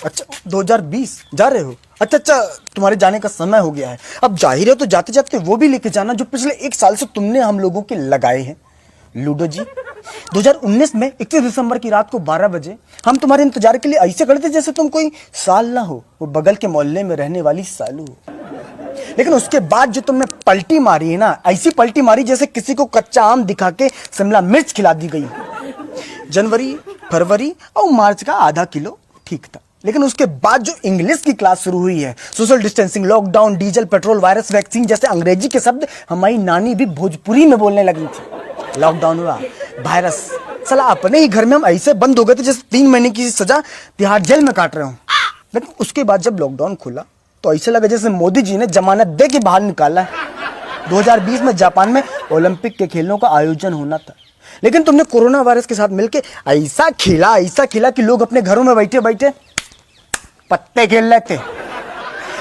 अच्छा 2020 जा रहे हो? अच्छा अच्छा, तुम्हारे जाने का समय हो गया है। अब जा ही रहे हो तो जाते जाते वो भी लेके जाना जो पिछले 1 साल से तुमने हम लोगों के लगाए हैं। लूडो जी, 2019 में 31 दिसंबर की रात को 12 बजे हम तुम्हारे इंतजार के लिए ऐसे खड़े थे जैसे तुम कोई साल ना हो, वो बगल के मोहल्ले में रहने वाली सालू हो। लेकिन उसके बाद जो तुमने पलटी मारी है ना, ऐसी पलटी मारी जैसे किसी को कच्चा आम दिखा के शिमला मिर्च खिला दी गई। जनवरी, फरवरी और मार्च का आधा किलो ठीक था, लेकिन उसके बाद जो इंग्लिश की क्लास शुरू हुई है, social distancing, lockdown, diesel, petrol, virus, vaccine जैसे अंग्रेजी के शब्द हमारी नानी भी भोजपुरी में बोलने लगी थी। लॉकडाउन हुआ, वायरस, साला अपने ही घर में हम ऐसे बंद हो गए थे जैसे 3 महीने की सजा तिहाड़ जेल में काट रहे हो। लेकिन उसके बाद जब लॉकडाउन खुला तो ऐसे लगा जैसे मोदी जी ने जमानत दे के बाहर निकाला है। 2020 में जापान में ओलंपिक के खेलों का आयोजन होना था, लेकिन तुमने कोरोना वायरस के साथ मिलकर ऐसा खेला कि लोग अपने घरों में बैठे बैठे पत्ते खेल लेते।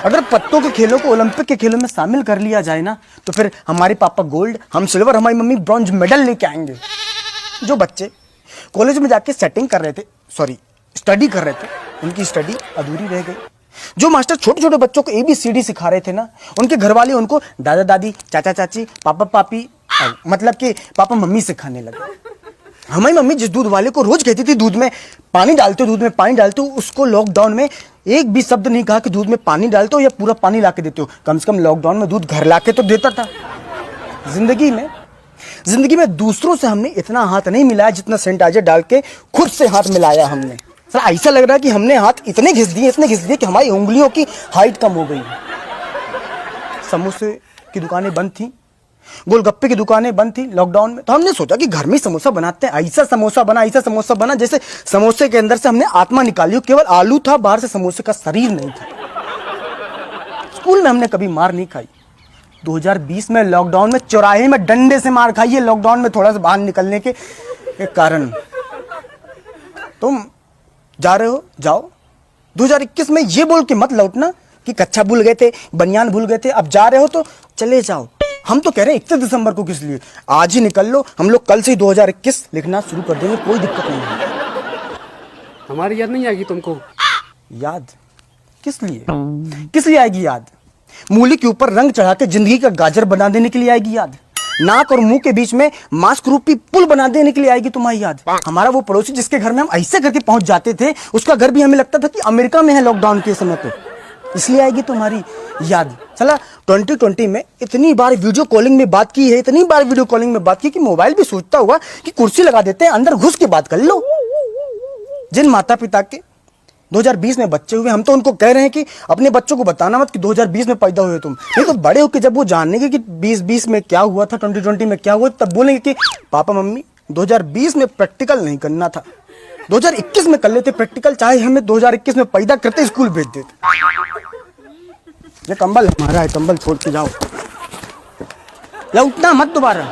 अगर पत्तों के खेलों को ओलंपिक के खेलों में शामिल कर लिया जाए ना, तो फिर हमारे पापा गोल्ड, हम सिल्वर, हमारी मम्मी ब्रॉन्ज मेडल लेके आएंगे। जो बच्चे कॉलेज में जाके स्टडी कर रहे थे, उनकी स्टडी अधूरी रह गई। जो मास्टर छोटे छोटे बच्चों को ABCD सिखा रहे थे ना, उनके घर वाले उनको दादा दादी, चाचा चाची, पापा पापी, मतलब कि पापा मम्मी सिखाने लगे। हमारी मम्मी जिस दूध वाले को रोज कहती थी दूध में पानी डालते हो, उसको लॉकडाउन में एक भी शब्द नहीं कहा कि दूध में पानी डालते हो या पूरा पानी ला के देते हो। कम से कम लॉकडाउन में दूध घर ला के तो देता था। जिंदगी में दूसरों से हमने इतना हाथ नहीं मिलाया जितना सैनिटाइजर डाल के खुद से हाथ मिलाया हमने। सर ऐसा लग रहा है कि हमने हाथ इतने घिस दिए कि हमारी उंगलियों की हाइट कम हो गई। समोसे की दुकानें बंद थी, गोलगप्पे की दुकानें बंद थी लॉकडाउन में, तो हमने सोचा कि घर में समोसा बनाते हैं। ऐसा समोसा बना जैसे समोसे के अंदर से हमने आत्मा निकाली हो, केवल आलू था, बाहर से समोसे का शरीर नहीं था। स्कूल में हमने कभी मार नहीं खाई। 2020 में लॉकडाउन में चौराहे में डंडे से मार खाई है, लॉकडाउन में थोड़ा सा बाहर निकलने के कारण। तुम जा रहे हो, जाओ। 2021 में ये बोल के मत लौटना कि कच्छा भूल गए थे, बनियान भूल गए थे। अब जा रहे हो तो चले जाओ। हम तो कह रहे हैं 31 दिसंबर को किस लिए, आज ही निकल लो। हम लोग कल से ही 2021 लिखना शुरू कर देंगे, कोई दिक्कत नहीं है। हमारी याद नहीं आएगी तुमको? याद किस लिए आएगी याद? मूली के ऊपर रंग चढ़ा के जिंदगी का गाजर बना देने के लिए आएगी याद। नाक और मुंह के बीच में मास्क रूपी पुल बना देने के लिए आएगी तुम्हारी याद। हमारा वो पड़ोसी जिसके घर में हम ऐसे करके पहुंच जाते थे, उसका घर भी हमें लगता था कि अमेरिका में है लॉकडाउन के समय पे, इसलिए आएगी तुम्हारी याद। चला 2020 में इतनी बार वीडियो कॉलिंग में बात की कि मोबाइल भी सोचता हुआ कि कुर्सी लगा देते हैं, अंदर घुस के बात कर लो। जिन माता पिता के 2020 में बच्चे हुए, हम तो उनको कह रहे हैं कि अपने बच्चों को बताना मत कि 2020 में पैदा हुए तुम। नहीं तो बड़े होकर जब वो जानेंगे कि 2020 में क्या हुआ था, 2020 में क्या हुआ, तब बोलेंगे कि पापा मम्मी 2020 में प्रैक्टिकल नहीं करना था, 2021 में कर लेते प्रैक्टिकल, चाहे हमें 2021 में पैदा करते स्कूल भेज देते। ये कंबल हमारा है, कंबल छोड़ के जाओ, लौटना मत दोबारा।